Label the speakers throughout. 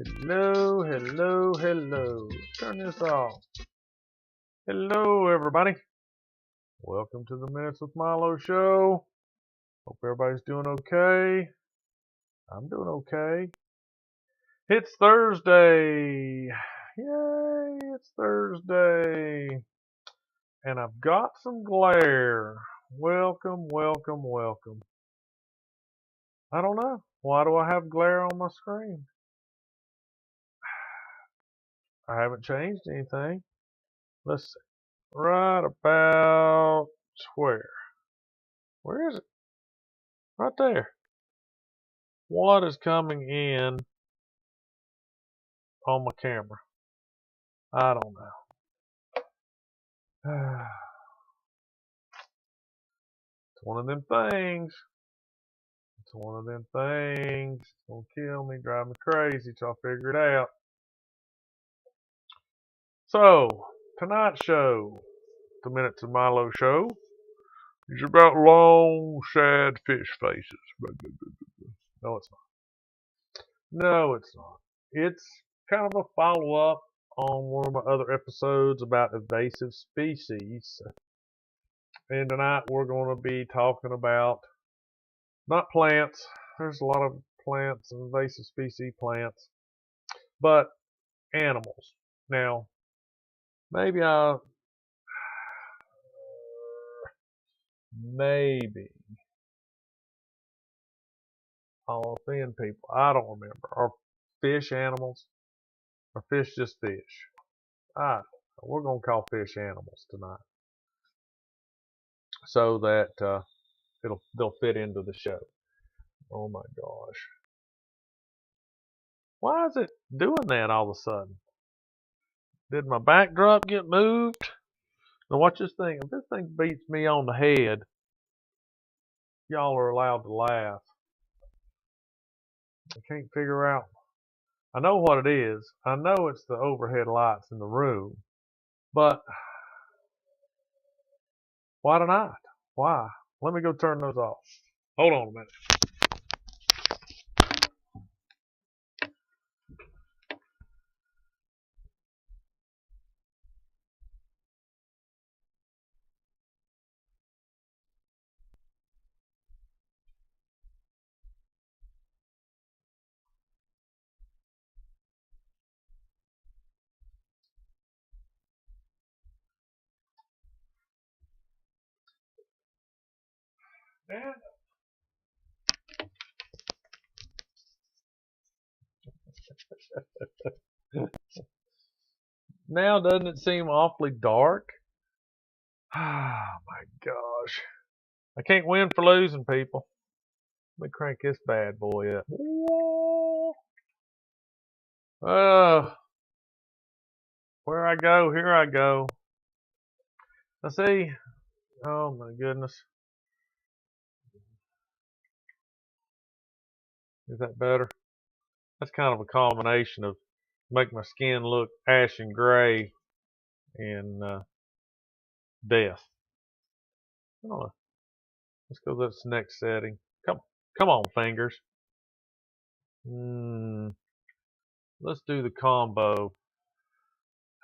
Speaker 1: Hello, hello, hello. Turn this off. Hello, everybody. Welcome to the Minutes with Milo show. Hope everybody's doing okay. I'm doing okay. It's Thursday. Yay, it's Thursday. And I've got some glare. Welcome, welcome, welcome. I don't know. Why do I have glare on my screen? I haven't changed anything. Let's see. Right about where? Where is it? Right there. What is coming in on my camera? I don't know. It's one of them things. It's one of them things. It's gonna kill me, drive me crazy till I figure it out. So, tonight's show, the Minutes of Milo show, is about long, sad fish faces. No, it's not. No, it's not. It's kind of a follow-up on one of my other episodes about invasive species. And tonight we're going to be talking about not plants. There's a lot of plants, invasive species plants, but animals. Now, maybe maybe I'll offend people. I don't remember. Are fish animals? Or fish just fish? We're going to call fish animals tonight, so that they'll fit into the show. Oh my gosh. Why is it doing that all of a sudden? Did my backdrop get moved? Now watch this thing. If this thing beats me on the head, y'all are allowed to laugh. I can't figure out. I know what it is. I know it's the overhead lights in the room. But why not? Why? Let me go turn those off. Hold on a minute. Now doesn't it seem awfully dark? Oh my gosh. I can't win for losing, people. Let me crank this bad boy up. Where I go, here I go. I see. Oh my goodness. Is that better? That's kind of a combination of make my skin look ashen gray and death. Oh, let's go to this next setting. Come on, fingers. Let's do the combo.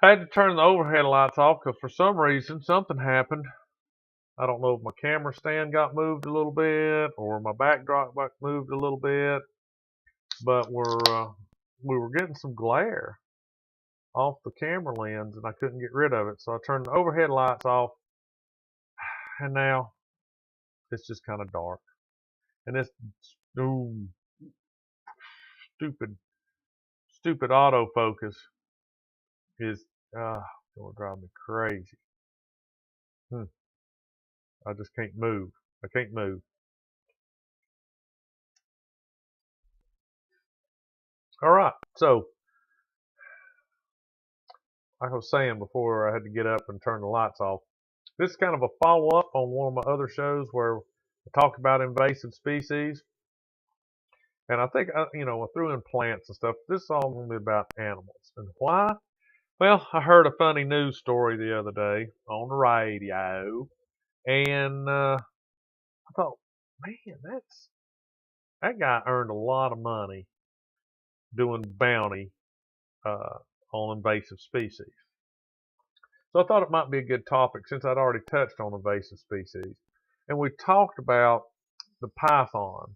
Speaker 1: I had to turn the overhead lights off because for some reason something happened. I don't know if my camera stand got moved a little bit or my backdrop got moved a little bit, but we were getting some glare off the camera lens and I couldn't get rid of it. So I turned the overhead lights off and now it's just kind of dark. And this stupid autofocus is going to drive me crazy. I just can't move. I can't move. All right. So, like I was saying before, I had to get up and turn the lights off. This is kind of a follow-up on one of my other shows where I talk about invasive species. And I think, I threw in plants and stuff. This is all going to be about animals. And why? Well, I heard a funny news story the other day on the radio. And I thought, man, that guy earned a lot of money doing bounty on invasive species. So I thought it might be a good topic since I'd already touched on invasive species. And we talked about the python,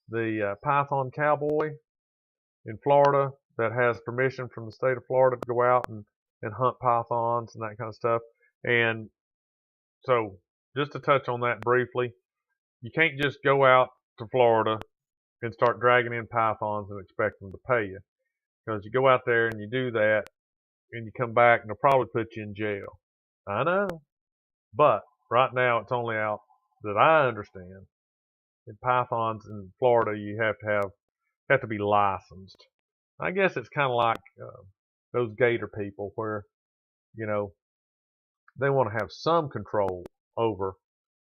Speaker 1: the python cowboy in Florida that has permission from the state of Florida to go out and hunt pythons and that kind of stuff. And so just to touch on that briefly, you can't just go out to Florida and start dragging in pythons and expect them to pay you. Because you go out there and you do that and you come back and they'll probably put you in jail. I know. But right now it's only out that I understand. In pythons in Florida, you have to be licensed. I guess it's kind of like those gator people where, you know, they want to have some control over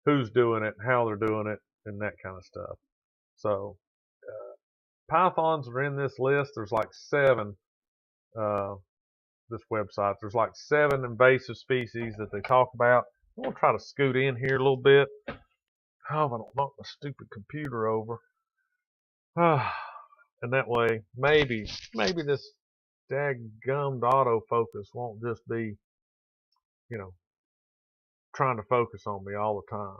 Speaker 1: who's doing it, how they're doing it, and that kind of stuff. So pythons are in this list. There's like 7, this website. There's like 7 invasive species that they talk about. I'm going to try to scoot in here a little bit. Oh, I don't knock my stupid computer over. And that way, maybe this daggummed autofocus won't just be, you know, trying to focus on me all the time.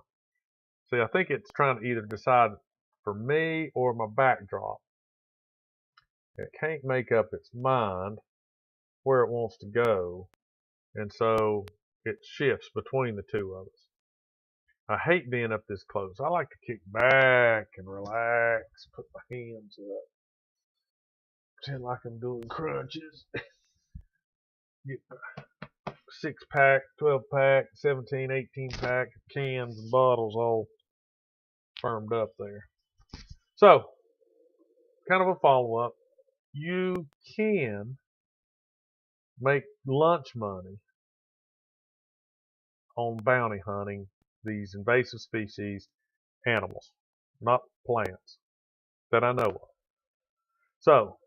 Speaker 1: See, I think it's trying to either decide for me or my backdrop. It can't make up its mind where it wants to go, and so it shifts between the two of us. I hate being up this close. I like to kick back and relax, put my hands up, pretend like I'm doing crunches. Get 6-pack, 12-pack, 17, 18-pack cans and bottles all firmed up there. So, kind of a follow-up. You can make lunch money on bounty hunting these invasive species animals, not plants, that I know of. So,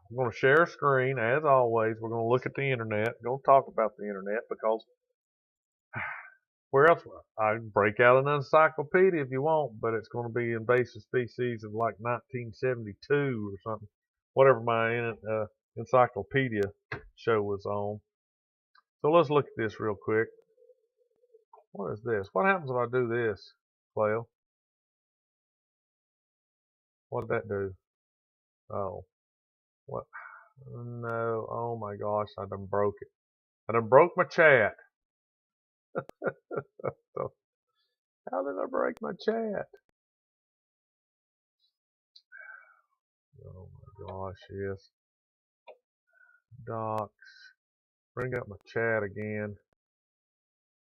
Speaker 1: we're going to share a screen. As always, we're going to look at the internet. We're going to talk about the internet because where else? I can break out an encyclopedia if you want, but it's going to be invasive species of like 1972 or something, whatever my encyclopedia show was on. So let's look at this real quick. What is this? What happens if I do this, Cleo? What did that do? Oh, what? No, oh my gosh, I done broke it. I done broke my chat. So, how did I break my chat? Oh my gosh, yes. Docs. Bring up my chat again.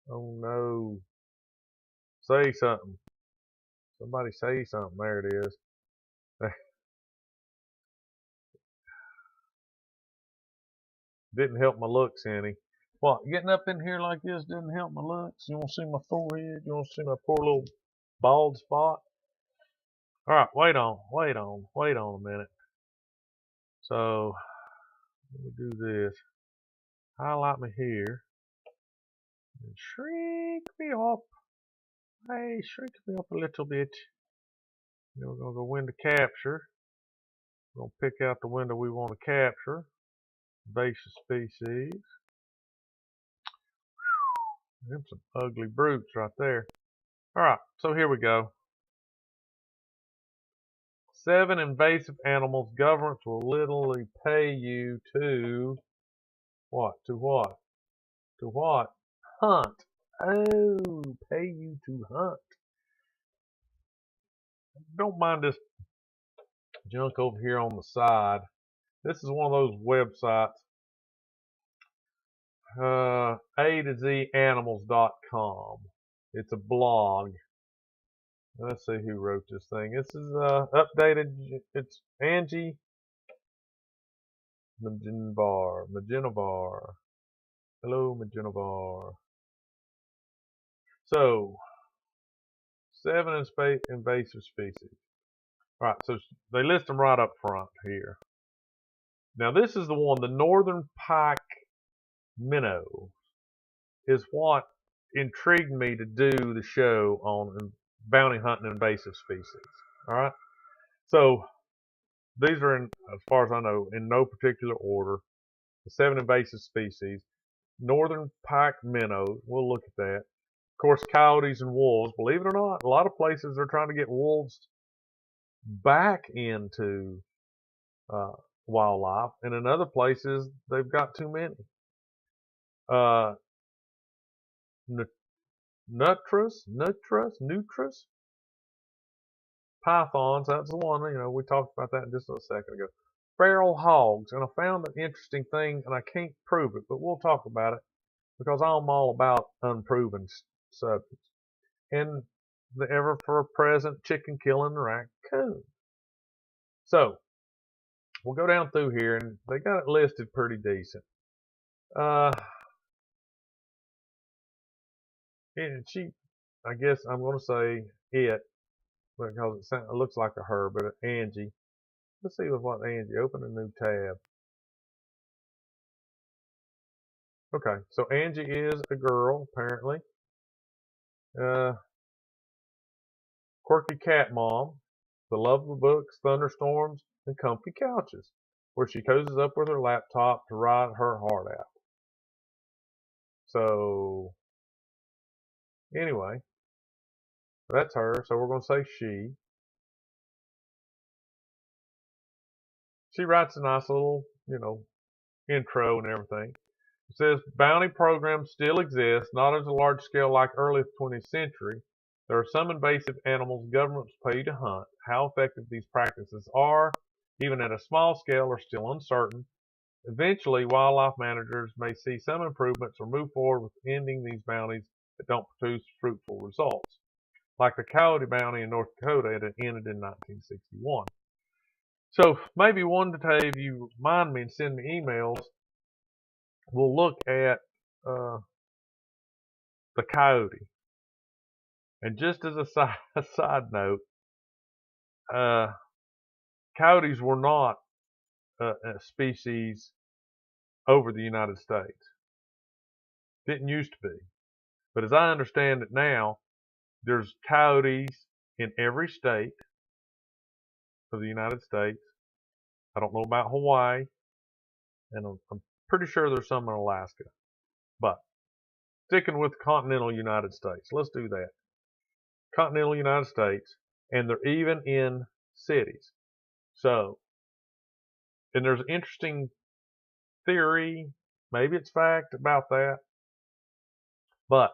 Speaker 1: Oh no. Say something. Somebody say something. There it is. Didn't help my looks any. What, getting up in here like this didn't help my looks? You want to see my forehead? You want to see my poor little bald spot? Alright, wait on a minute. So, let me do this. Highlight me here. And shrink me up. Hey, shrink me up a little bit. Then we're going to go window capture. We're going to pick out the window we want to capture. Invasive species. Them some ugly brutes right there. Alright, so here we go. 7 invasive animals governments will literally pay you to what? To what? To what? Hunt. Oh, pay you to hunt. Don't mind this junk over here on the side. This is one of those websites. A to Z animals.com. It's a blog. Let's see who wrote this thing. This is updated. It's Angie Maginavar. Hello, Maginavar. So, 7 invasive species. All right, so they list them right up front here. Now, this is the one, the northern pike minnow, is what intrigued me to do the show on bounty hunting invasive species. All right, so these are, as far as I know, in no particular order. The 7 invasive species. Northern pike minnows. We'll look at that. Of course, coyotes and wolves. Believe it or not, a lot of places are trying to get wolves back into wildlife, and in other places they've got too many. Uh, nutras, pythons. That's the one. We talked about that just a second ago. Feral hogs, and I found an interesting thing, and I can't prove it, but we'll talk about it because I'm all about unproven subjects. And the ever-present chicken killing raccoon. So we'll go down through here, and they got it listed pretty decent. And I guess I'm going to say it because it looks like a her, but Angie. Let's see what Angie. Open a new tab. Okay, so Angie is a girl apparently. Quirky cat mom, the love of books, thunderstorms, and comfy couches, where she cozies up with her laptop to ride her heart out. So anyway, that's her. So we're going to say she. She writes a nice little, intro and everything. It says bounty programs still exist, not at a large scale like early 20th century. There are some invasive animals governments pay to hunt. How effective these practices are, even at a small scale, are still uncertain. Eventually, wildlife managers may see some improvements or move forward with ending these bounties that don't produce fruitful results. Like the coyote bounty in North Dakota, it ended in 1961. So maybe one day, if you mind me and send me emails, we'll look at the coyote. And just as a side note, coyotes were not a species over the United States. Didn't used to be. But as I understand it now, there's coyotes in every state of the United States. I don't know about Hawaii, and I'm pretty sure there's some in Alaska. But sticking with continental United States, let's do that. Continental United States, and they're even in cities. So, and there's an interesting theory, maybe it's fact about that, but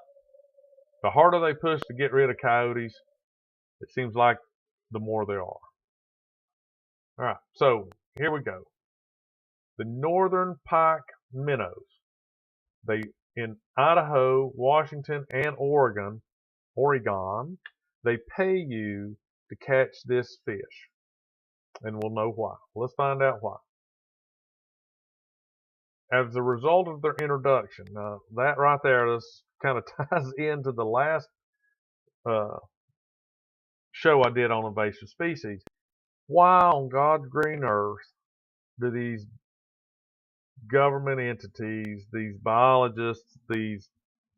Speaker 1: the harder they push to get rid of coyotes, it seems like the more there are. All right, so here we go. The northern pike minnows. They in Idaho, Washington, and Oregon, they pay you to catch this fish. And we'll know why. Let's find out why. As a result of their introduction, that right there, this kind of ties into the last show I did on invasive species. Why on God's green earth do these government entities, these biologists, these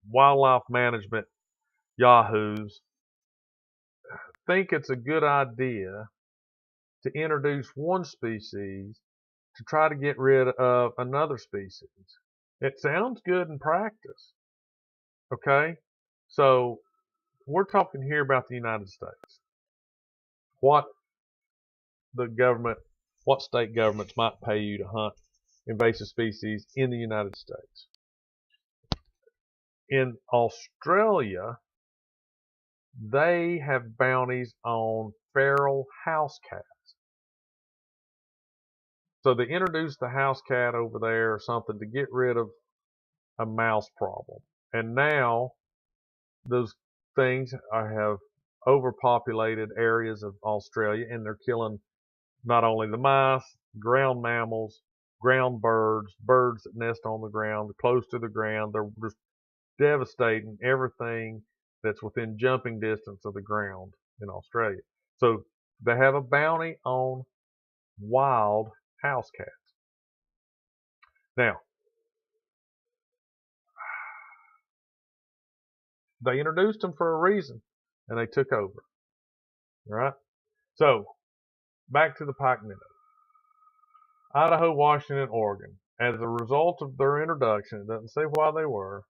Speaker 1: wildlife management yahoos think it's a good idea to introduce one species to try to get rid of another species? It sounds good in practice. Okay? So we're talking here about the United States. What state governments might pay you to hunt invasive species in the United States. In Australia, they have bounties on feral house cats. So they introduced the house cat over there or something to get rid of a mouse problem. And now those things have overpopulated areas of Australia, and they're killing not only the mice, ground mammals, ground birds, birds that nest on the ground, close to the ground. They're just devastating everything that's within jumping distance of the ground in Australia. So they have a bounty on wild house cats. Now, they introduced them for a reason, and they took over. All right? So, back to the pike minnow. Idaho, Washington, Oregon. As a result of their introduction, it doesn't say why they were,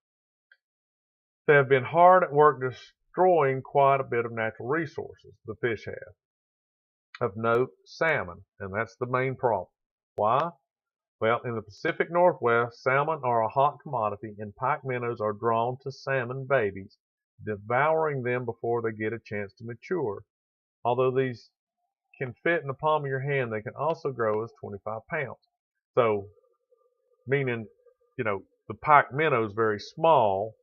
Speaker 1: they have been hard at work destroying quite a bit of natural resources. The fish have. Of note, salmon, and that's the main problem. Why? Well, in the Pacific Northwest, salmon are a hot commodity, and pike minnows are drawn to salmon babies, devouring them before they get a chance to mature. Although these can fit in the palm of your hand, they can also grow as 25 pounds. So, meaning, the pike minnow is very small.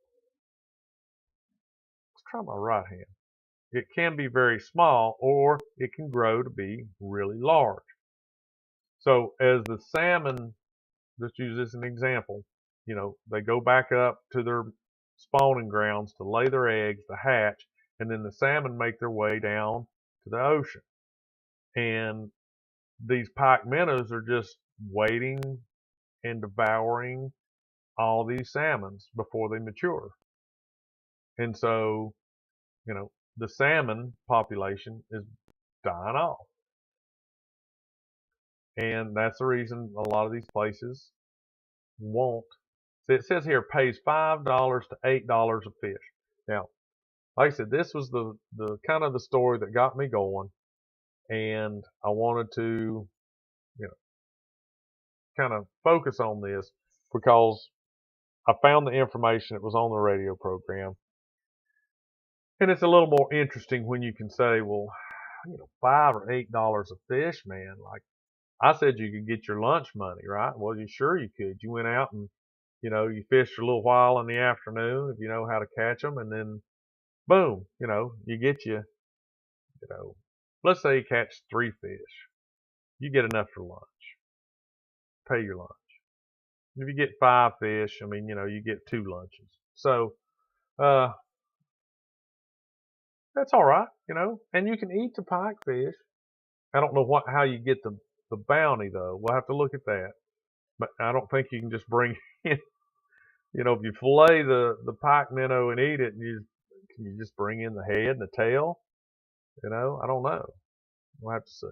Speaker 1: Let's try my right hand. It can be very small, or it can grow to be really large. So, as the salmon, let's use this as an example, they go back up to their spawning grounds to lay their eggs, to hatch, and then the salmon make their way down to the ocean. And these pike minnows are just waiting and devouring all these salmons before they mature. And so, the salmon population is dying off. And that's the reason a lot of these places won't. It says here pays $5 to $8 a fish. Now, like I said, this was the kind of the story that got me going, and I wanted to, kind of focus on this because I found the information. It was on the radio program, and it's a little more interesting when you can say, well, $5 or $8 a fish, man. Like I said, you could get your lunch money, right? Well, sure you could. You went out and you fished for a little while in the afternoon if you know how to catch them, and then boom, you get let's say you catch 3 fish. You get enough for lunch. Pay your lunch. If you get 5 fish, you get 2 lunches. So, that's all right, and you can eat the pike fish. I don't know how you get the bounty though. We'll have to look at that. But I don't think you can just bring in, if you fillet the pike minnow and eat it, can you just bring in the head and the tail? I don't know. We'll have to see.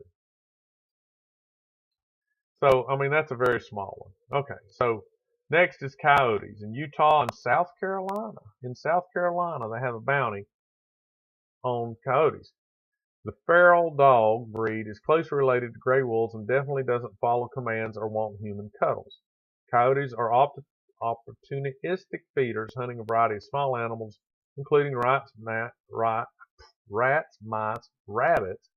Speaker 1: So, that's a very small one. Okay, so next is coyotes in Utah and South Carolina. In South Carolina, they have a bounty on coyotes. The feral dog breed is closely related to gray wolves and definitely doesn't follow commands or want human cuddles. Coyotes are opportunistic feeders, hunting a variety of small animals, including rats, mice, rabbits,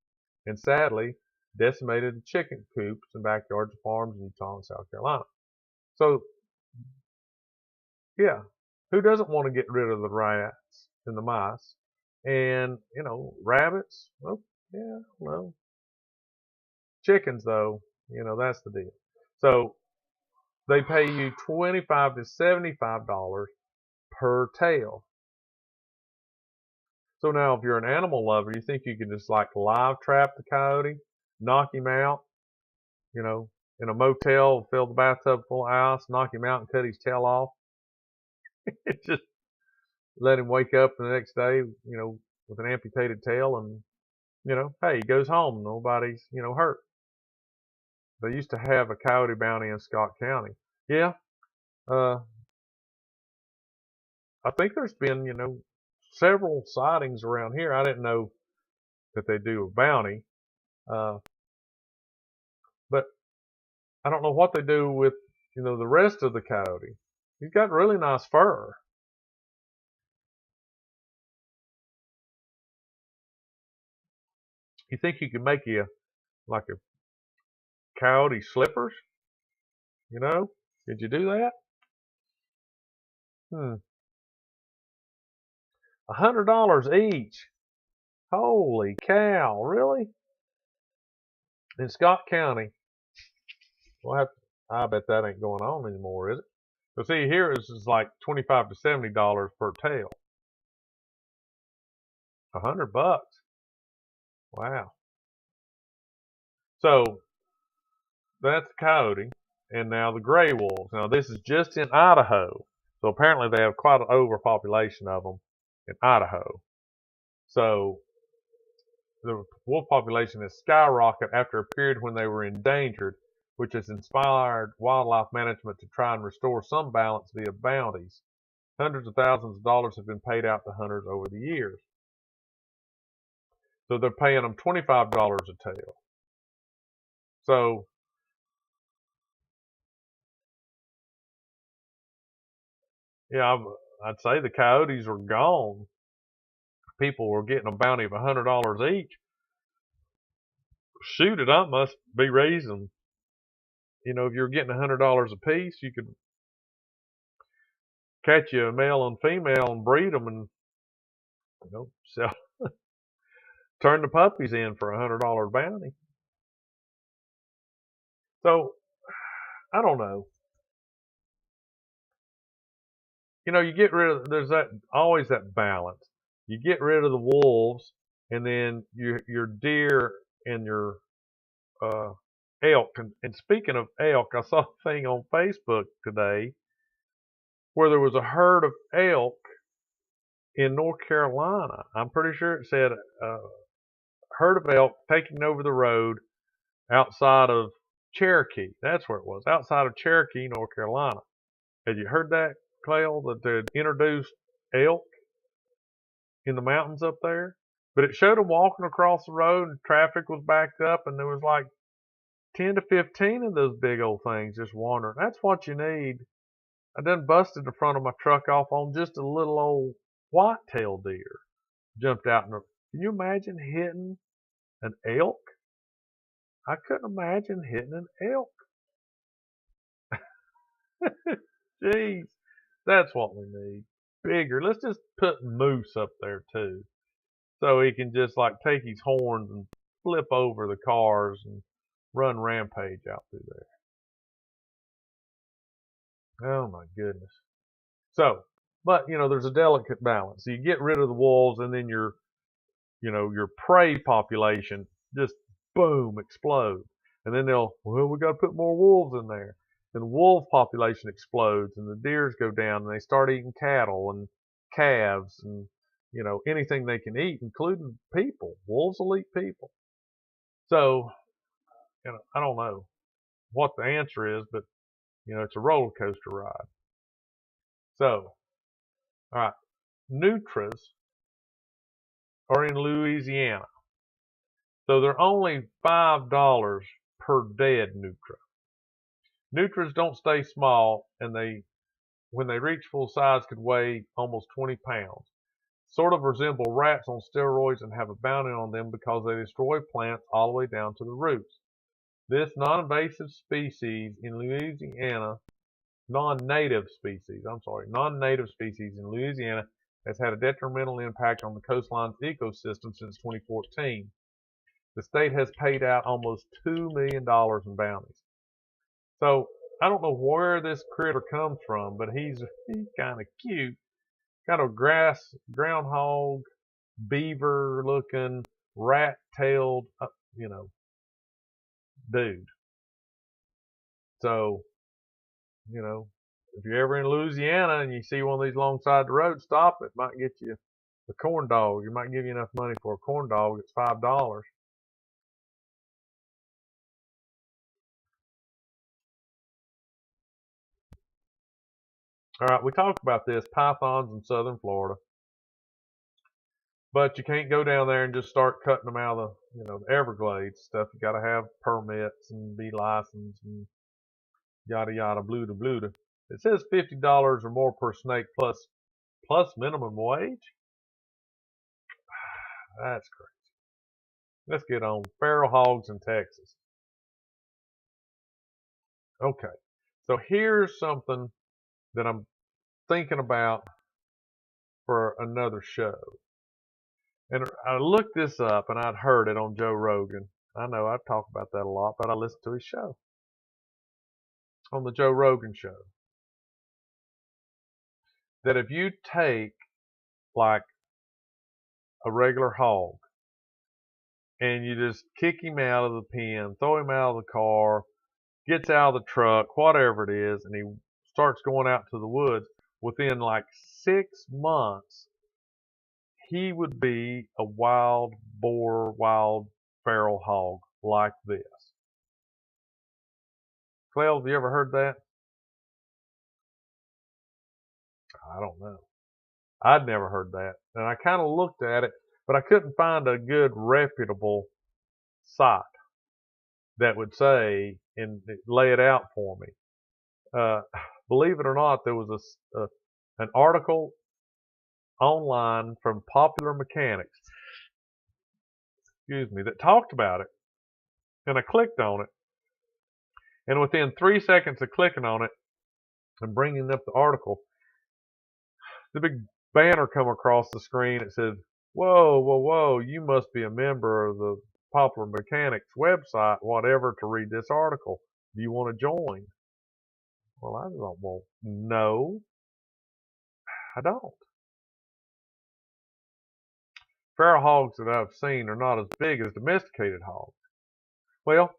Speaker 1: and sadly, decimated chicken coops and backyards of farms in Utah and South Carolina. So, yeah, who doesn't want to get rid of the rats and the mice? And, rabbits, well, yeah, well, chickens, though, that's the deal. So, they pay you $25 to $75 per tail. So now, if you're an animal lover, you think you can just like live trap the coyote, knock him out, in a motel, fill the bathtub full of ice, knock him out and cut his tail off. Just let him wake up the next day, with an amputated tail, and, hey, he goes home. Nobody's, hurt. They used to have a coyote bounty in Scott County. Yeah. I think there's been, several sightings around here. I didn't know that they do a bounty. But I don't know what they do with, the rest of the coyote. He's got really nice fur. You think you could make like a coyote slippers? Could you do that? $100 each. Holy cow, really? In Scott County. I bet that ain't going on anymore, is it? So see, here is like $25 to $70 per tail. $100. Wow. So that's the coyote, and now the gray wolves. Now this is just in Idaho. So apparently they have quite an overpopulation of them in Idaho. So the wolf population has skyrocketed after a period when they were endangered, which has inspired wildlife management to try and restore some balance via bounties. Hundreds of thousands of dollars have been paid out to hunters over the years. So they're paying them $25 a tail. So, yeah, I'd say the coyotes are gone. People were getting a bounty of $100 each. Shoot it, I must be raising. You know, if you're getting $100 a piece, you could catch you a male and female and breed them and, you know, sell, turn the puppies in for $100 bounty. So, I don't know. You know, you get rid of, there's that, always that balance. You get rid of the wolves, and then your deer and your elk. And speaking of elk, I saw a thing on Facebook today where there was a herd of elk in North Carolina. I'm pretty sure it said herd of elk taking over the road outside of Cherokee. That's where it was, outside of Cherokee, North Carolina. Had you heard that, Clell, that they'd introduced elk in the mountains up there? But it showed them walking across the road and traffic was backed up, and there was like 10 to 15 of those big old things just wandering. That's what you need. I done busted the front of my truck off on just a little old white-tailed deer. Jumped out and can you imagine hitting an elk? I couldn't imagine hitting an elk. Jeez, that's what we need. Bigger. Let's just put moose up there too, so he can just like take his horns and flip over the cars and run rampage out through there. Oh my goodness. So, but you know, there's a delicate balance. So you get rid of the wolves, and then your prey population just boom explodes, and then we got to put more wolves in there. Then the wolf population explodes, and the deers go down, and they start eating cattle and calves and anything they can eat, including people. Wolves will eat people. So I don't know what the answer is, but it's a roller coaster ride. So, all right, nutras are in Louisiana. So they're only $5 per dead nutra. Nutras don't stay small, and when they reach full size, could weigh almost 20 pounds. Sort of resemble rats on steroids and have a bounty on them because they destroy plants all the way down to the roots. This non-native species in Louisiana has had a detrimental impact on the coastline's ecosystem since 2014. The state has paid out almost $2 million in bounties. So I don't know where this critter comes from, but he's kind of cute. Kind of groundhog, beaver looking, rat tailed, dude. So, if you're ever in Louisiana and you see one of these alongside the road, stop it. Might get you a corn dog. It might give you enough money for a corn dog. It's $5. All right, we talked about this, pythons in southern Florida. But you can't go down there and just start cutting them out of the Everglades stuff. You got to have permits and be licensed and yada yada blue to blue to. It says $50 or more per snake plus minimum wage. That's crazy. Let's get on feral hogs in Texas. Okay, so here's something that I'm thinking about for another show. And I looked this up, and I'd heard it on Joe Rogan. I know I've talked about that a lot, but I listened to his show. On the Joe Rogan show. That if you take like a regular hog and you just kick him out of the pen, throw him out of the car, gets out of the truck, whatever it is, and he starts going out to the woods, within like 6 months, he would be a wild boar, wild feral hog like this. 12, have you ever heard that? I don't know. I'd never heard that. And I kind of looked at it, but I couldn't find a good reputable site that would say and lay it out for me. Uh, Believe it or not, there was an article online from Popular Mechanics, excuse me, that talked about it. And I clicked on it. And within 3 seconds of clicking on it and bringing up the article, the big banner come across the screen. It said, "Whoa, whoa, whoa, you must be a member of the Popular Mechanics website, whatever, to read this article. Do you want to join?" Well, I thought, well, no, I don't. Feral hogs that I've seen are not as big as domesticated hogs. Well,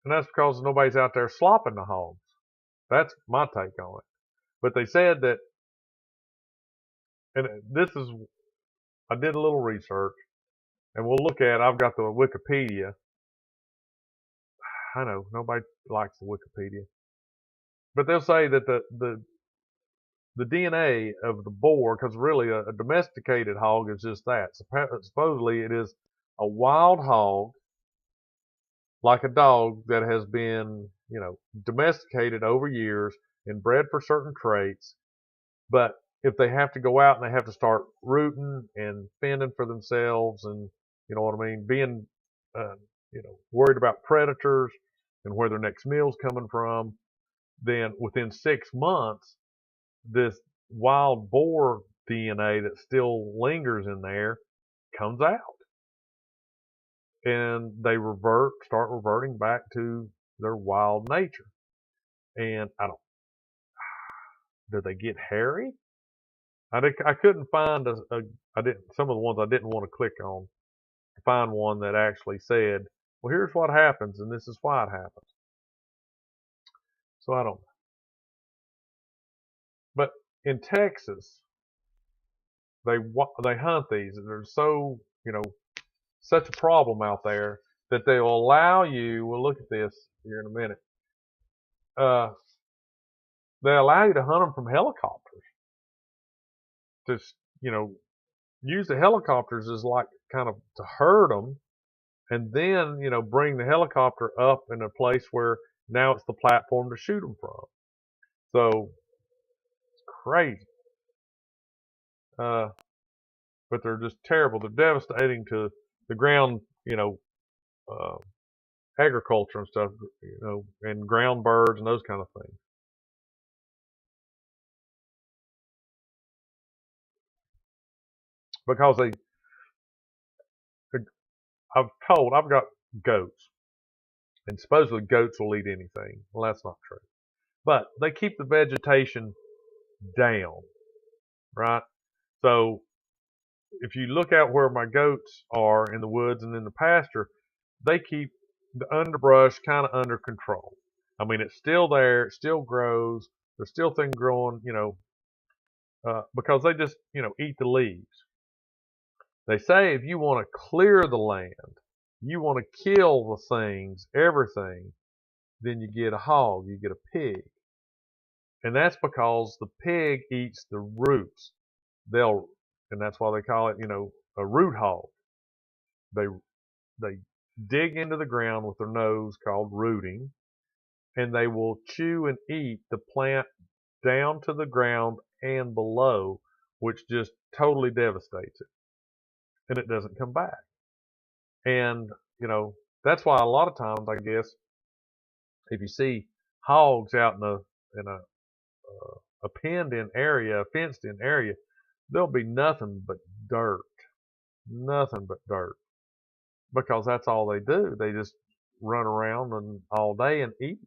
Speaker 1: and that's because nobody's out there slopping the hogs. That's my take on it. But they said that, and this is, I did a little research, and we'll look at, I've got the Wikipedia. I know, nobody likes the Wikipedia. But they'll say that the DNA of the boar, because really a domesticated hog is just that. Supposedly it is a wild hog, like a dog that has been, domesticated over years and bred for certain traits. But if they have to go out and they have to start rooting and fending for themselves, and you know what I mean, being, worried about predators and where their next meal's coming from, then within 6 months, this wild boar DNA that still lingers in there comes out, and they start reverting back to their wild nature. And do they get hairy? I couldn't find some of the ones I didn't want to click on to find one that actually said, well, here's what happens and this is why it happens. So I don't know. But in Texas, they hunt these, and they're so, such a problem out there that they will allow you. We'll look at this here in a minute. They allow you to hunt them from helicopters. Just, use the helicopters as like kind of to herd them, and then, bring the helicopter up in a place where now it's the platform to shoot them from. So it's crazy. But they're just terrible. They're devastating to the ground, agriculture and stuff, and ground birds and those kind of things. Because I've got goats, and supposedly goats will eat anything. Well, that's not true. But they keep the vegetation down, right? So if you look out where my goats are in the woods and in the pasture, they keep the underbrush kind of under control. I mean, it's still there, it still grows, there's still things growing, because they just, eat the leaves. They say if you want to clear the land, you want to kill the things, everything, then you get a hog, you get a pig. And that's because the pig eats the roots. And that's why they call it, a root hog. They dig into the ground with their nose, called rooting, and they will chew and eat the plant down to the ground and below, which just totally devastates it. And it doesn't come back. And, that's why a lot of times, I guess, if you see hogs out in a penned-in area, a fenced-in area, there'll be nothing but dirt. Nothing but dirt. Because that's all they do. They just run around and all day and eat.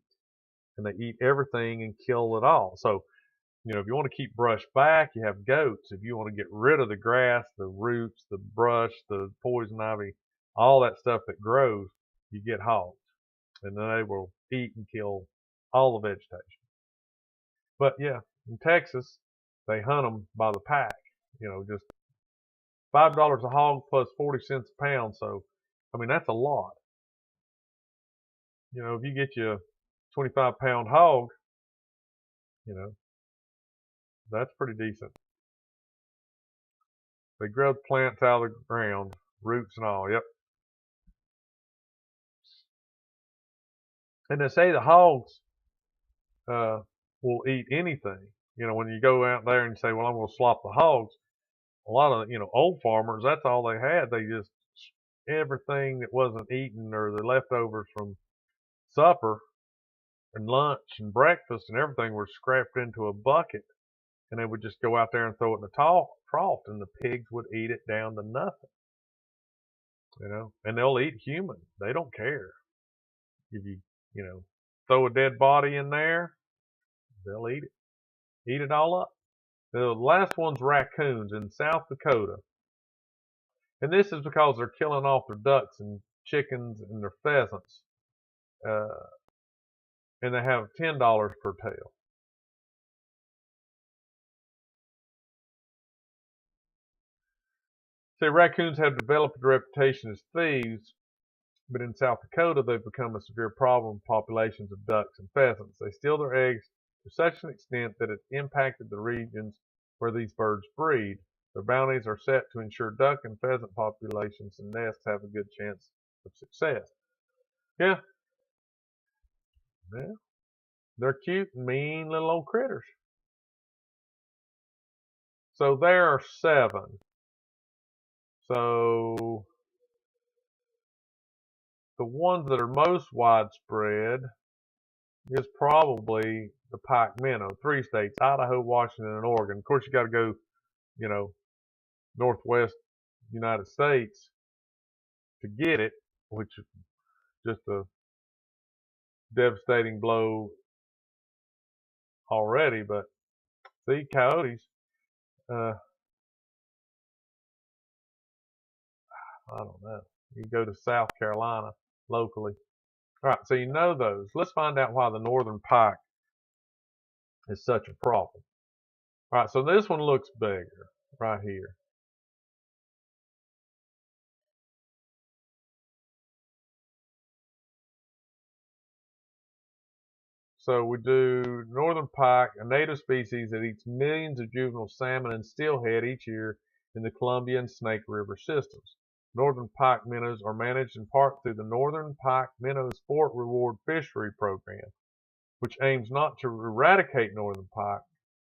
Speaker 1: And they eat everything and kill it all. So, if you want to keep brush back, you have goats. If you want to get rid of the grass, the roots, the brush, the poison ivy, all that stuff that grows, you get hogs. And then they will eat and kill all the vegetation. But yeah, in Texas, they hunt them by the pack. Just $5 a hog plus 40 cents a pound. So, I mean, that's a lot. If you get you 25-pound hog, that's pretty decent. They grow the plants out of the ground, roots and all. Yep. And they say the hogs will eat anything. When you go out there and say, well, I'm going to slop the hogs, a lot of, old farmers, that's all they had. They just, everything that wasn't eaten or the leftovers from supper and lunch and breakfast and everything were scrapped into a bucket. And they would just go out there and throw it in the trough, and the pigs would eat it down to nothing. And they'll eat human. They don't care. If you, throw a dead body in there, they'll eat it. Eat it all up. The last one's raccoons in South Dakota. And this is because they're killing off their ducks and chickens and their pheasants. And they have $10 per tail. See, raccoons have developed a reputation as thieves, but in South Dakota they've become a severe problem with populations of ducks and pheasants. They steal their eggs to such an extent that it's impacted the regions where these birds breed. Their bounties are set to ensure duck and pheasant populations and nests have a good chance of success. Yeah. They're cute and mean little old critters. So there are 7. So the ones that are most widespread is probably the pike minnow. 3 states, Idaho, Washington, and Oregon. Of course, you got to go, northwest United States to get it, which is just a devastating blow already. But see, coyotes, I don't know. You go to South Carolina locally. All right, so you know those. Let's find out why the northern pike is such a problem. All right, so this one looks bigger right here. So we do northern pike, a native species that eats millions of juvenile salmon and steelhead each year in the Columbia and Snake River systems. Northern pike minnows are managed in part through the Northern Pike Minnow Sport Reward Fishery Program, which aims not to eradicate northern pike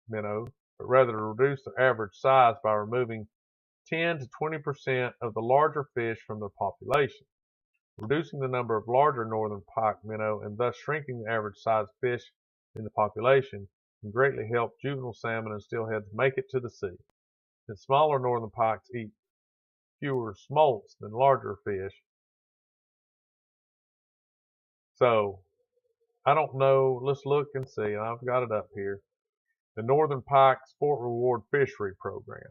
Speaker 1: minnow, but rather to reduce their average size by removing 10 to 20% of the larger fish from their population. Reducing the number of larger northern pike minnow and thus shrinking the average size fish in the population can greatly help juvenile salmon and steelheads make it to the sea. Since smaller northern pikes eat fewer smolts than larger fish. So, I don't know. Let's look and see. I've got it up here. The Northern Pike Sport Reward Fishery Program.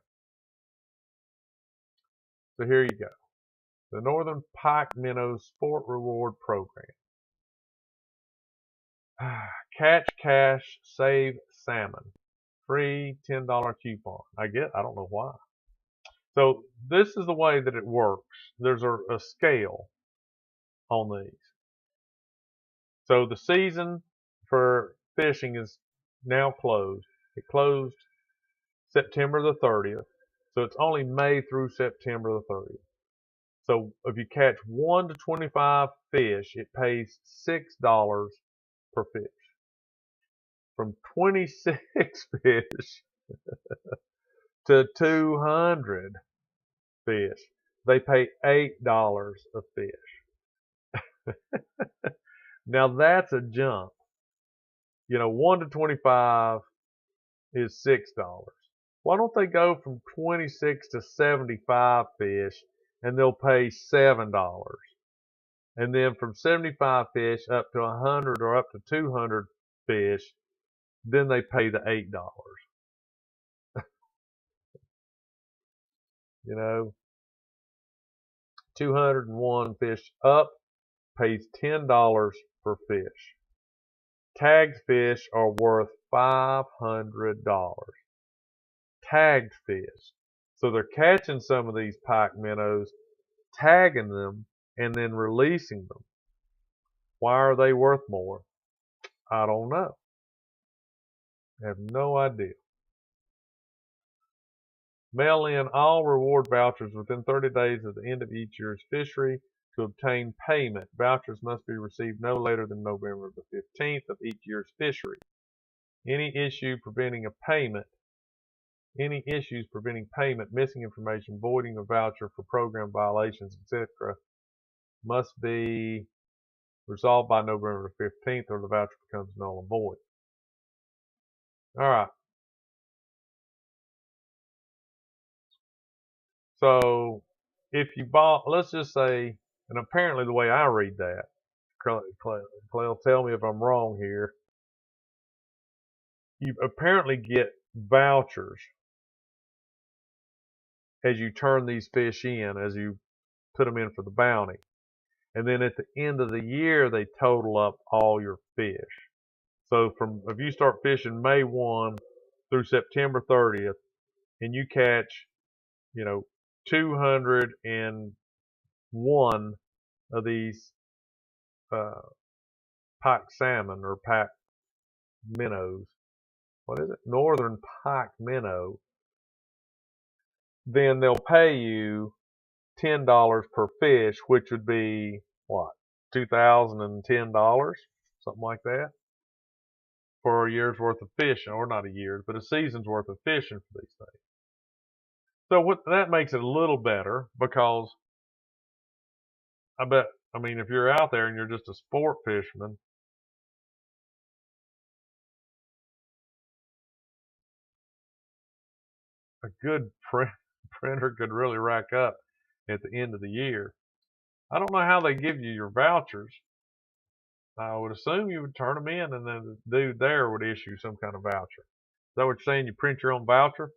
Speaker 1: So here you go. The Northern Pike Minnow Sport Reward Program. Catch cash, save salmon. Free $10 coupon. I don't know why. So this is the way that it works. There's a scale on these. So the season for fishing is now closed. It closed September the 30th. So it's only May through September the 30th. So if you catch 1 to 25 fish, it pays $6 per fish. From 26 fish to 200 fish, they pay $8 a fish. Now that's a jump. 1 to 25 is $6. Why don't they go from 26 to 75 fish and they'll pay $7? And then from 75 fish up to 100 or up to 200 fish, then they pay the $8. 201 fish up pays $10 per fish. Tagged fish are worth $500. Tagged fish. So they're catching some of these pike minnows, tagging them, and then releasing them. Why are they worth more? I don't know. I have no idea. Mail in all reward vouchers within 30 days of the end of each year's fishery to obtain payment. Vouchers must be received no later than November the 15th of each year's fishery. Any issues preventing payment, missing information, voiding a voucher for program violations, etc., must be resolved by November 15th or the voucher becomes null and void. All right. So if you bought, let's just say, and apparently the way I read that, Clay, tell me if I'm wrong here. You apparently get vouchers as you turn these fish in, as you put them in for the bounty. And then at the end of the year, they total up all your fish. So if you start fishing May 1 through September 30th, and you catch, 201 of these pike salmon or pike minnows, what is it? Northern pike minnow, then they'll pay you $10 per fish, which would be what, $2,010, something like that, for a year's worth of fishing, or not a year's, but a season's worth of fishing for these things. So that makes it a little better, because if you're out there and you're just a sport fisherman, a good printer could really rack up at the end of the year. I don't know how they give you your vouchers. I would assume you would turn them in, and then the dude there would issue some kind of voucher. Is that what you're saying? You print your own voucher?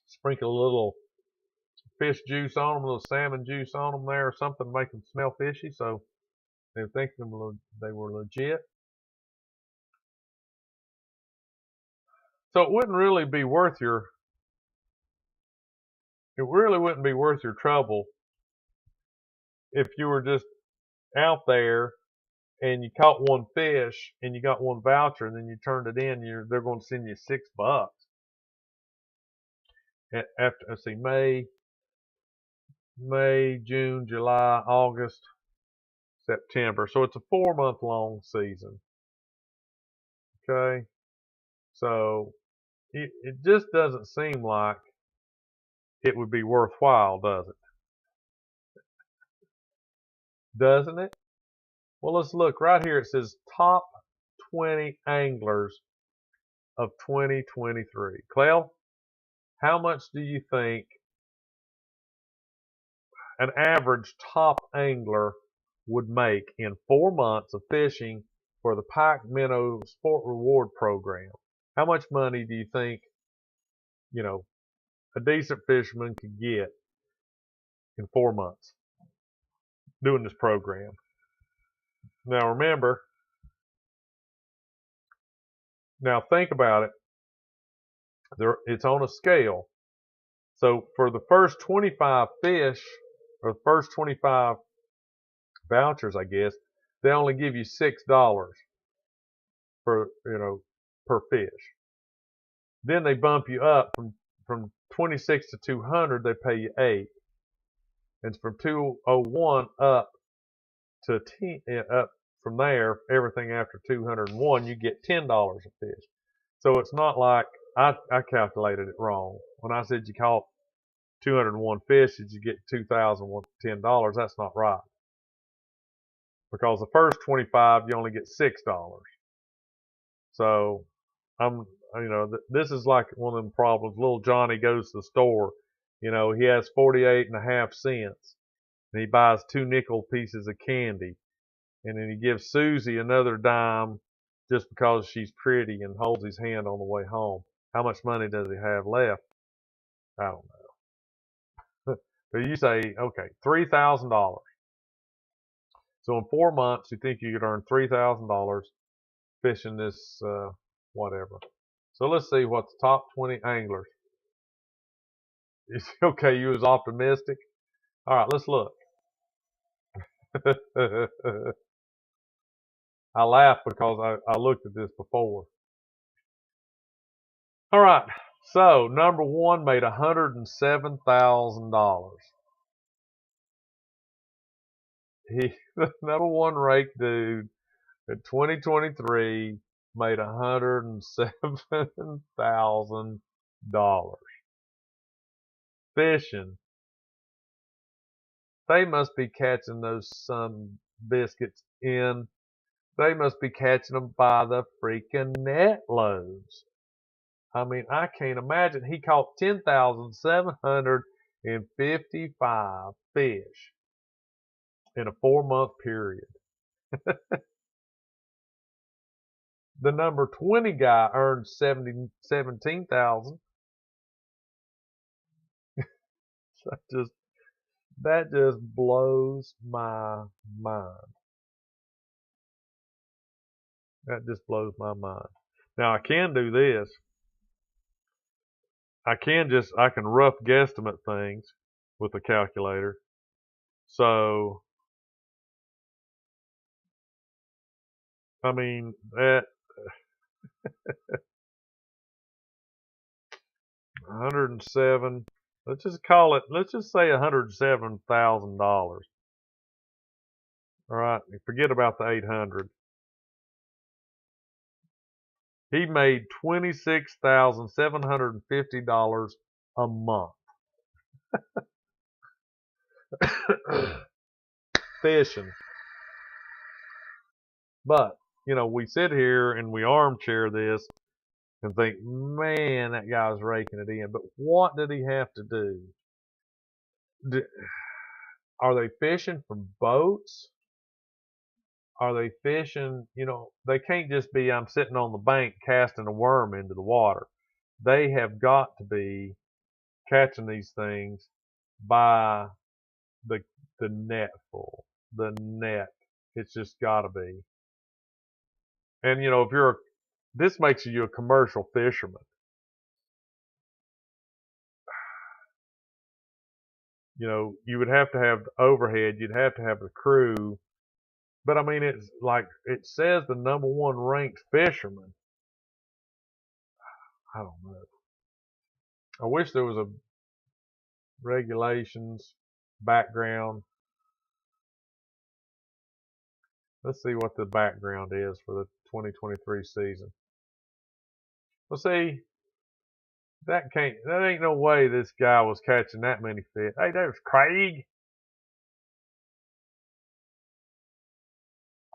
Speaker 1: Sprinkle a little fish juice on them, a little salmon juice on them there, or something to make them smell fishy, so they think they were legit. So it really wouldn't be worth your trouble if you were just out there and you caught one fish and you got one voucher, and then you turned it in. They're going to send you $6. After, let's see, May, June, July, August, September. So it's a 4-month long season. Okay, so it just doesn't seem like it would be worthwhile, does it? Doesn't it? Well, let's look right here. It says top 20 anglers of 2023. Clell, how much do you think an average top angler would make in 4 months of fishing for the Pike Minnow Sport Reward Program? How much money do you think, a decent fisherman could get in 4 months doing this program? Now remember, think about it. It's on a scale. So for the first 25 fish, or the first 25 vouchers, I guess, they only give you $6 per fish. Then they bump you up from 26 to 200, they pay you $8. And from 201 up to 10, up from there, everything after 201, you get $10 a fish. So it's not like I calculated it wrong. When I said you caught 201 fish, did you get $2,010? That's not right. Because the first 25, you only get $6. So this is like one of them problems. Little Johnny goes to the store. He has 48.5 cents, and he buys 2 nickel pieces of candy, and then he gives Susie another dime just because she's pretty, and holds his hand on the way home. How much money does he have left? I don't know. But you say, okay, $3,000. So in 4 months, you think you could earn $3,000 fishing this whatever. So let's see what the top 20 anglers. Okay, you was optimistic. All right, let's look. I laugh because I looked at this before. All right. So number one made $107,000. The number one rake dude in 2023 made $107,000 fishing. They must be catching those sun biscuits in. They must be catching them by the freaking net loads. I mean, I can't imagine. He caught 10,755 fish in a 4-month period. The number 20 guy earned 17,000. That just blows my mind. That just blows my mind. Now I can do this. I can rough guesstimate things with a calculator. So I mean that 107. Let's just say $107,000. All right, forget about the 800. He made $26,750 a month fishing. But, we sit here and we armchair this and think, man, that guy's raking it in. But what did he have to do? Are they fishing from boats? Are they fishing? They can't just be, I'm sitting on the bank casting a worm into the water. They have got to be catching these things by the net full. The net. It's just got to be. And if this makes you a commercial fisherman. You would have to have the overhead. You'd have to have the crew. But I mean, it's like it says the number one ranked fisherman. I don't know. I wish there was a regulations background. Let's see what the background is for the 2023 season. Well, see, that ain't no way this guy was catching that many fish. Hey, there's Craig.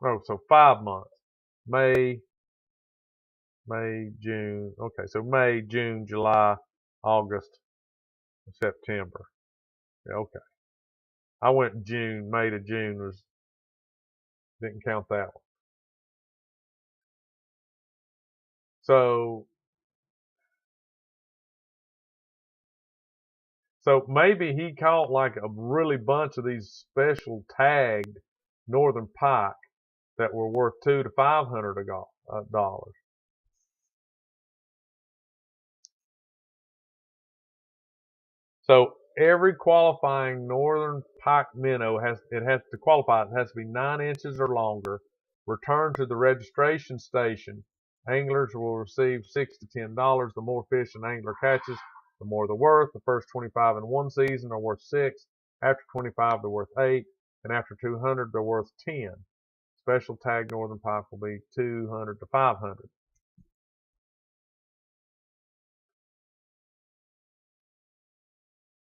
Speaker 1: Oh, so 5 months. May, June. Okay, so May, June, July, August, September. Yeah, okay. I went June, May to June didn't count that one. So maybe he caught like a really bunch of these special tagged northern pike that were worth $200 to $500. So every qualifying northern pike minnow has to qualify. It has to be 9 inches or longer. Returned to the registration station. Anglers will receive $6 to $10. The more fish an angler catches, the more they're worth. The first 25 in one season are worth 6. After 25, they're worth 8, and after 200, they're worth 10. Special tag northern pike will be 200 to 500.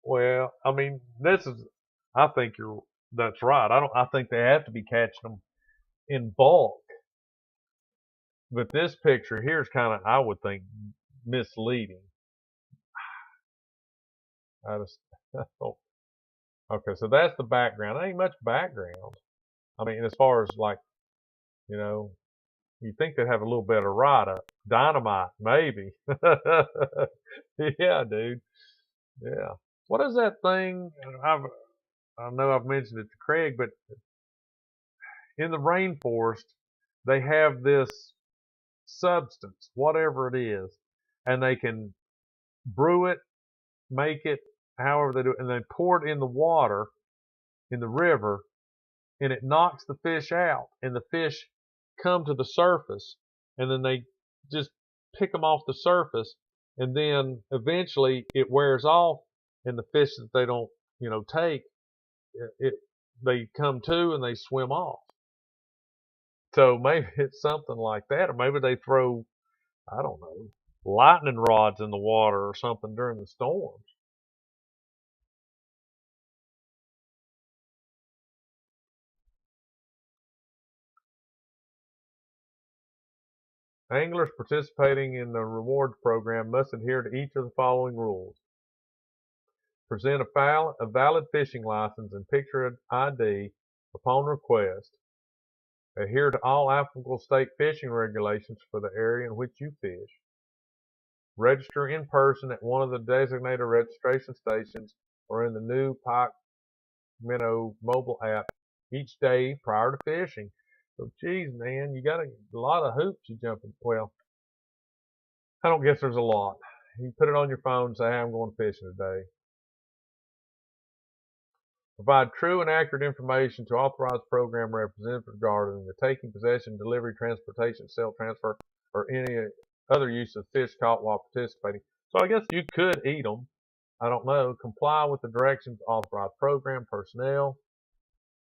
Speaker 1: Well, I mean, I think that's right. I think they have to be catching them in bulk. But this picture here is kind of, I would think, misleading. Okay, so that's the background. There ain't much background. I mean, as far as like, you think they'd have a little better write-up. Dynamite, maybe. Yeah, dude. Yeah. What is that thing? I know I've mentioned it to Craig, but in the rainforest, they have this substance, whatever it is, and they can brew it, make it, however they do it, and they pour it in the water, in the river, and it knocks the fish out, and the fish come to the surface, and then they just pick them off the surface, and then eventually it wears off, and the fish that they don't, take, they come to and they swim off. So maybe it's something like that, or maybe they throw, I don't know, lightning rods in the water or something during the storms. Anglers participating in the rewards program must adhere to each of the following rules. Present a valid fishing license and picture ID upon request. Adhere to all applicable state fishing regulations for the area in which you fish. Register in person at one of the designated registration stations or in the new Pike Minnow mobile app each day prior to fishing. So, geez, man, you got a lot of hoops you jumping. Well, I don't guess there's a lot. You put it on your phone and say, hey, I'm going fishing today. Provide true and accurate information to authorized program representatives regarding the taking, possession, delivery, transportation, sale, transfer, or any other use of fish caught while participating. So I guess you could eat them. I don't know. Comply with the directions of authorized program personnel.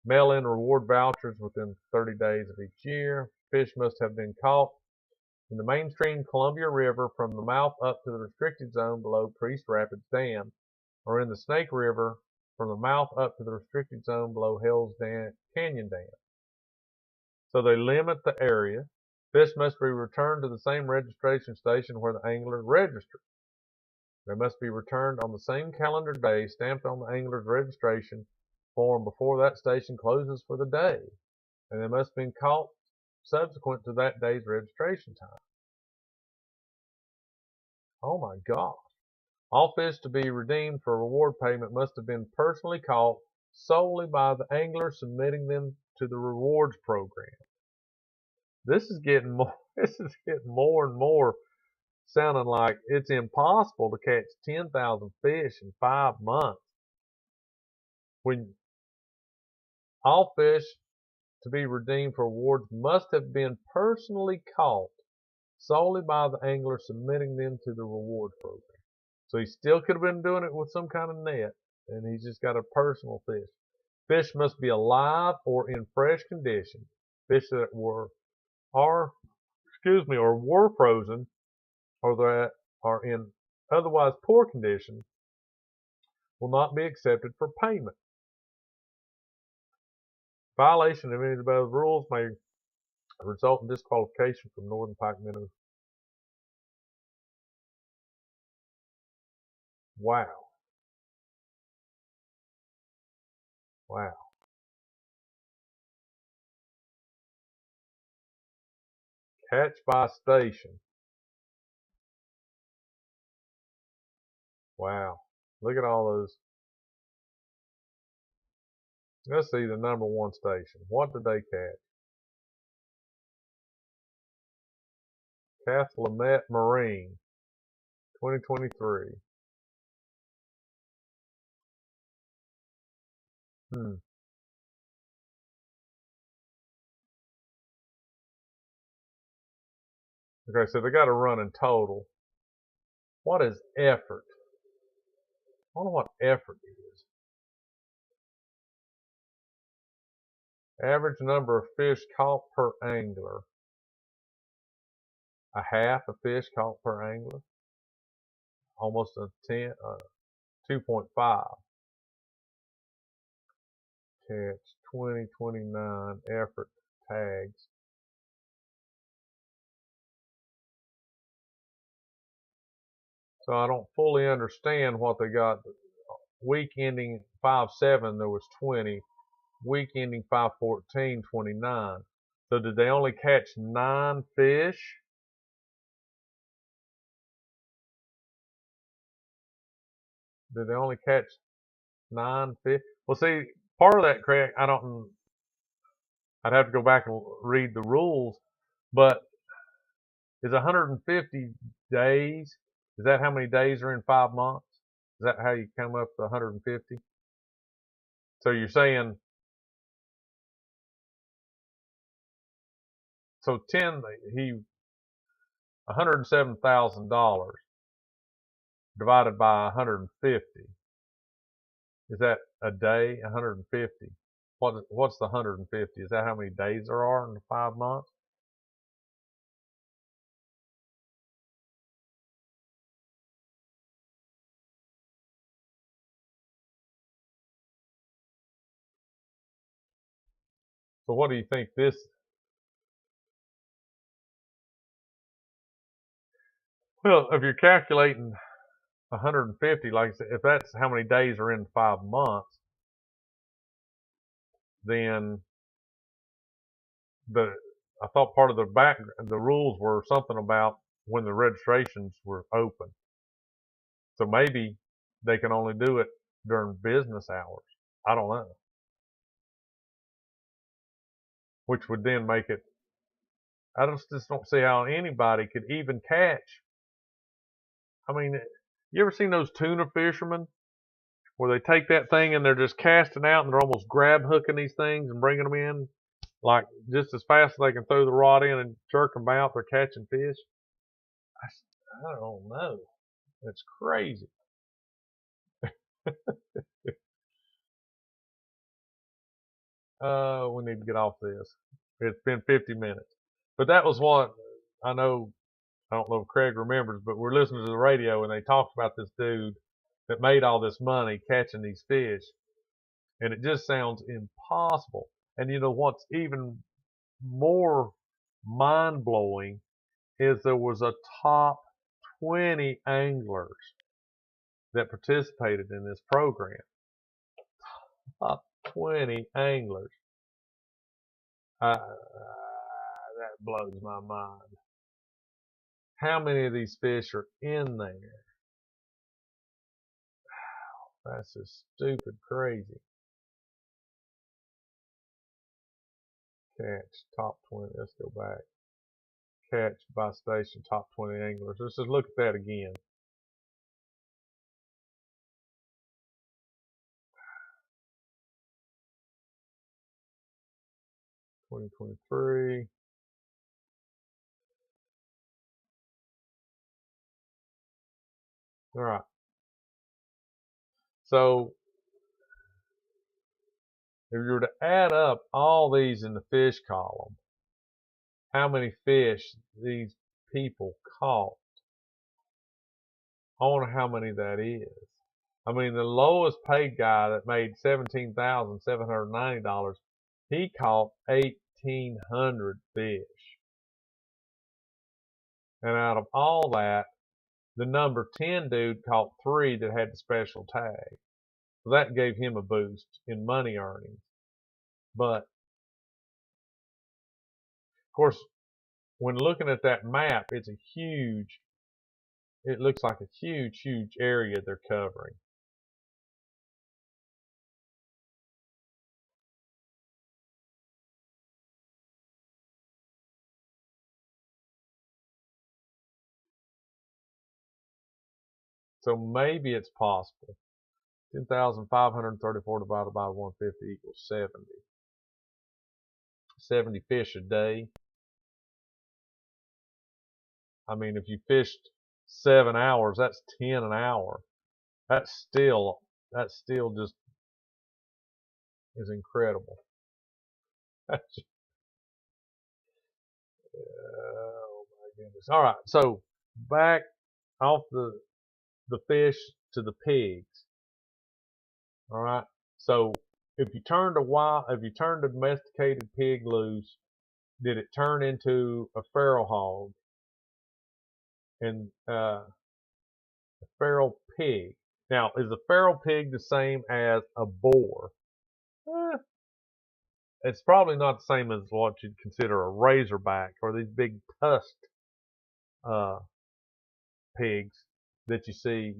Speaker 1: Mail in reward vouchers within 30 days of each year. Fish must have been caught in the mainstream Columbia River from the mouth up to the restricted zone below Priest Rapids Dam, or in the Snake River from the mouth up to the restricted zone below Hell's Canyon Dam. So they limit the area. Fish must be returned to the same registration station where the angler registered. They must be returned on the same calendar day stamped on the angler's registration form before that station closes for the day, and they must have been caught subsequent to that day's registration time. Oh my gosh. All fish to be redeemed for reward payment must have been personally caught solely by the angler submitting them to the rewards program. This is getting more and more sounding like it's impossible to catch 10,000 fish in 5 months. When all fish to be redeemed for rewards must have been personally caught solely by the angler submitting them to the reward program. So he still could have been doing it with some kind of net, and he's just got a personal fish. Fish must be alive or in fresh condition. Fish that were frozen or that are in otherwise poor condition will not be accepted for payment. Violation of any of the above rules may result in disqualification from Northern Pike Minnow. Wow. Wow. Catch by station. Wow. Look at all those. Let's see the number 1 station. What did they catch? Cathlemet Marine, 2023. Okay, so they got a run in total. What is effort? I wonder what effort is. Average number of fish caught per angler. A half a fish caught per angler. Almost a 2.5. Catch 20, 29 effort tags. So I don't fully understand what they got. Week ending 5/7 there was 20. Week ending 5/14, 29. So did they only catch 9 fish? Did they only catch 9 fish? Well, see, part of that, Craig, I'd have to go back and read the rules, but is 150 days, is that how many days are in 5 months? Is that how you come up to 150? So you're saying So $107,000 divided by 150. Is that a day? 150. What's the 150? Is that how many days there are in the 5 months? So what do you think this? Well, if you're calculating 150, like I said, if that's how many days are in 5 months, then I thought part of the rules were something about when the registrations were open. So maybe they can only do it during business hours. I don't know. Which would then make it, I just don't see how anybody could even catch. I mean, you ever seen those tuna fishermen where they take that thing and they're just casting out and they're almost grab hooking these things and bringing them in like just as fast as they can throw the rod in and jerk them out? They're catching fish. I don't know. It's crazy. We need to get off this. It's been 50 minutes. But that was what I know. I don't know if Craig remembers, but we're listening to the radio and they talked about this dude that made all this money catching these fish. And it just sounds impossible. And you know what's even more mind blowing is there was a top 20 anglers that participated in this program. Top 20 anglers. That blows my mind. How many of these fish are in there? That's just stupid crazy. Catch, top 20. Let's go back. Catch by station, top 20 anglers. Let's just look at that again. $2023. All right. So if you were to add up all these in the fish column, how many fish these people caught, I wonder how many that is. I mean, the lowest paid guy that made $17,790, he caught 1,800 fish. And out of all that, the number 10 dude caught 3 that had the special tag. So that gave him a boost in money earnings. But, of course, when looking at that map, it looks like a huge, huge area they're covering. So maybe it's possible. 10,534 divided by 150 equals 70. 70 fish a day. I mean, if you fished 7 hours, that's 10 an hour. That's still just is incredible. Oh my goodness. All right, so back off the fish to the pigs. All right. So if you turned a domesticated pig loose, did it turn into a feral hog? And a feral pig. Now, is a feral pig the same as a boar? It's probably not the same as what you'd consider a razorback or these big tusked pigs that you see,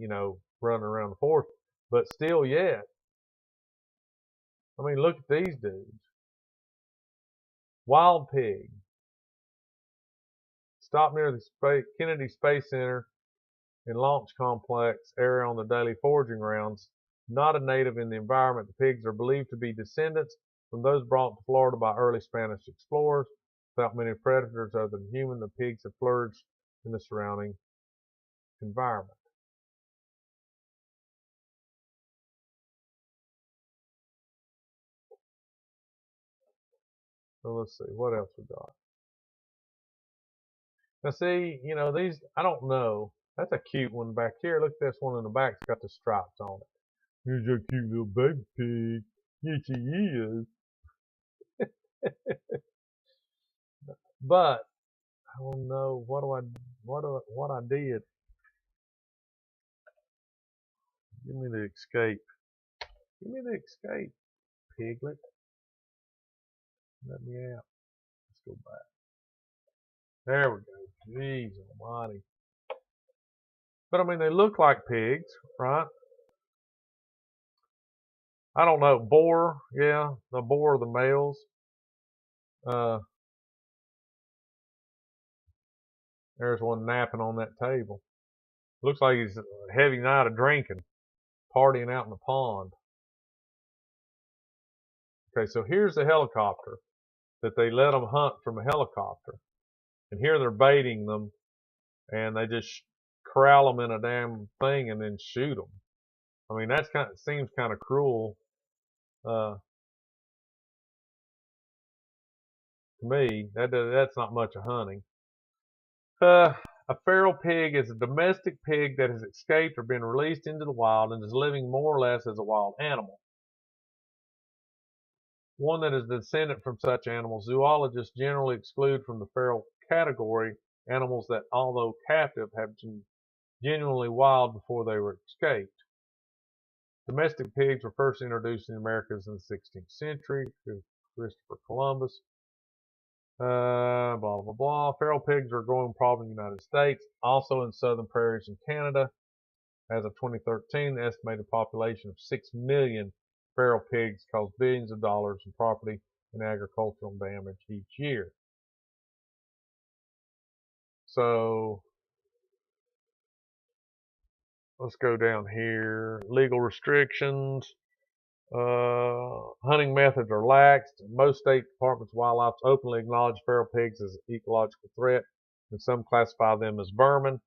Speaker 1: running around the forest. But still yet, I mean, look at these dudes. Wild pig. Stopped near the Kennedy Space Center and Launch Complex area on the daily foraging rounds. Not a native in the environment, the pigs are believed to be descendants from those brought to Florida by early Spanish explorers. Without many predators other than human, the pigs have flourished in the surrounding environment. So let's see, what else we got? Now see, you know, these, I don't know. That's a cute one back here. Look at this one in the back. It's got the stripes on it. Here's a cute little baby pig. Yes, he is. But I don't know what I did. Give me the escape. Give me the escape, piglet. Let me out. Let's go back. There we go. Jeez almighty. But I mean, they look like pigs, right? I don't know. Boar, yeah, the boar are the males. There's one napping on that table. Looks like he's a heavy night of drinking, partying out in the pond. Okay, so here's the helicopter that they let them hunt from a helicopter. And here they're baiting them, and they just corral them in a damn thing and then shoot them. I mean, that's kind of, seems kind of cruel to me. That's not much of hunting. A feral pig is a domestic pig that has escaped or been released into the wild and is living more or less as a wild animal. One that is descended from such animals. Zoologists generally exclude from the feral category animals that, although captive, have been genuinely wild before they were escaped. Domestic pigs were first introduced in the Americas in the 16th century through Christopher Columbus. Blah, blah, blah. Feral pigs are a growing problem in the United States, also in southern prairies in Canada. As of 2013, the estimated population of 6 million feral pigs cause billions of dollars in property and agricultural damage each year. So let's go down here. Legal restrictions. Hunting methods are laxed. Most state departments of wildlife openly acknowledge feral pigs as an ecological threat, and some classify them as vermin.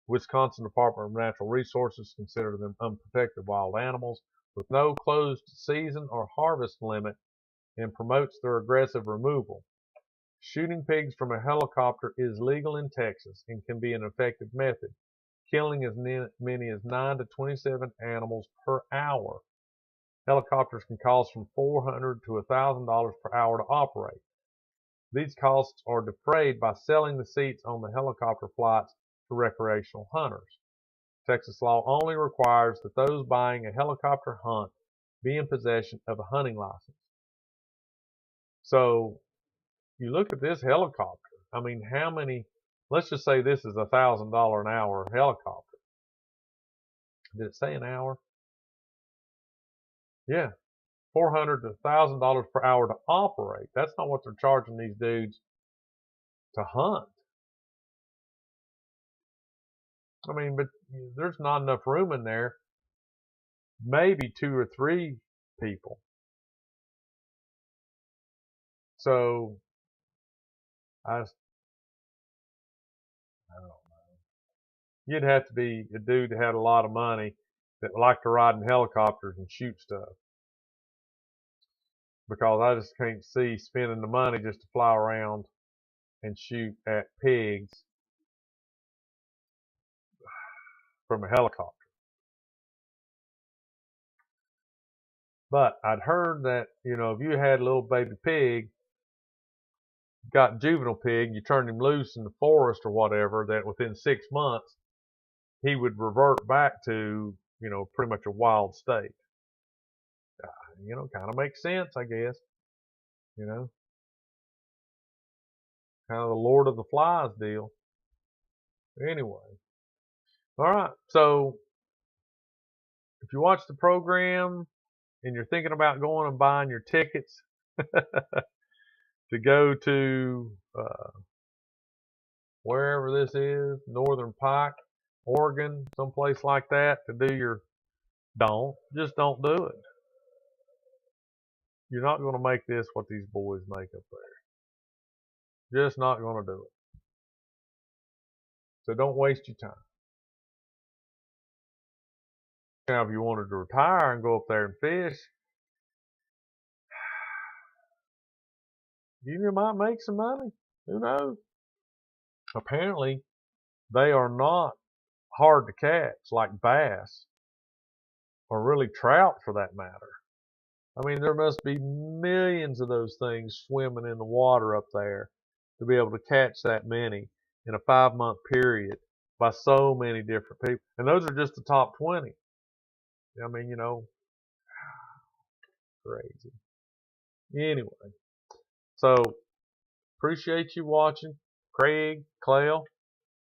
Speaker 1: Wisconsin Department of Natural Resources consider them unprotected wild animals with no closed season or harvest limit and promotes their aggressive removal. Shooting pigs from a helicopter is legal in Texas and can be an effective method, killing as many as 9 to 27 animals per hour. Helicopters can cost from $400 to $1,000 per hour to operate. These costs are defrayed by selling the seats on the helicopter flights to recreational hunters. Texas law only requires that those buying a helicopter hunt be in possession of a hunting license. So you look at this helicopter. I mean, how many, let's just say this is a $1,000 an hour helicopter. Did it say an hour? Yeah. $400 to $1,000 per hour to operate. That's not what they're charging these dudes to hunt. I mean, but there's not enough room in there. Maybe 2 or 3 people. So I don't know. You'd have to be a dude that had a lot of money that liked to ride in helicopters and shoot stuff. Because I just can't see spending the money just to fly around and shoot at pigs from a helicopter. But I'd heard that, you know, if you had a little baby pig, got juvenile pig, you turned him loose in the forest or whatever, that within 6 months, he would revert back to, you know, pretty much a wild state. You know, kind of makes sense, I guess. You know, kind of the Lord of the Flies deal. Anyway, all right. So if you watch the program and you're thinking about going and buying your tickets to go to wherever this is, Northern Pike, Oregon, someplace like that, to do your, just don't do it. You're not going to make this what these boys make up there. Just not going to do it. So don't waste your time. Now, if you wanted to retire and go up there and fish, you might make some money. Who knows? Apparently, they are not hard to catch like bass or really trout for that matter. I mean, there must be millions of those things swimming in the water up there to be able to catch that many in a 5-month period by so many different people. And those are just the top 20. I mean, you know, crazy. Anyway, so appreciate you watching. Craig, Clell,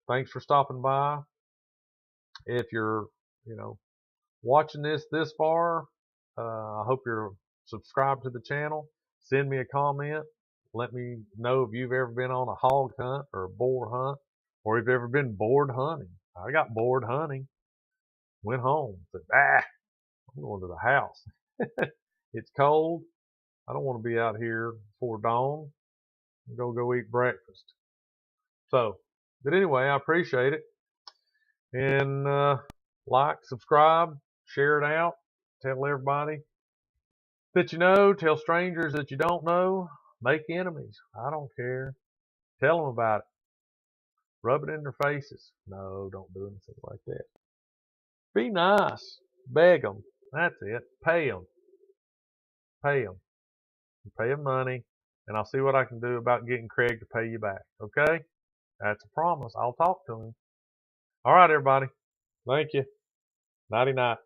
Speaker 1: thanks for stopping by. If you're, you know, watching this far, I hope you're subscribed to the channel. Send me a comment. Let me know if you've ever been on a hog hunt or a boar hunt, or if you've ever been bored hunting. I got bored hunting. Went home. Said, I'm going to the house. It's cold. I don't want to be out here before dawn. I'm go eat breakfast. So, but anyway, I appreciate it. And like, subscribe, share it out, tell everybody that you know, tell strangers that you don't know, make enemies. I don't care. Tell them about it. Rub it in their faces. No, don't do anything like that. Be nice. Beg them. That's it. Pay them. Pay them. Pay them money, and I'll see what I can do about getting Craig to pay you back. Okay? That's a promise. I'll talk to him. All right, everybody. Thank you. Nighty night.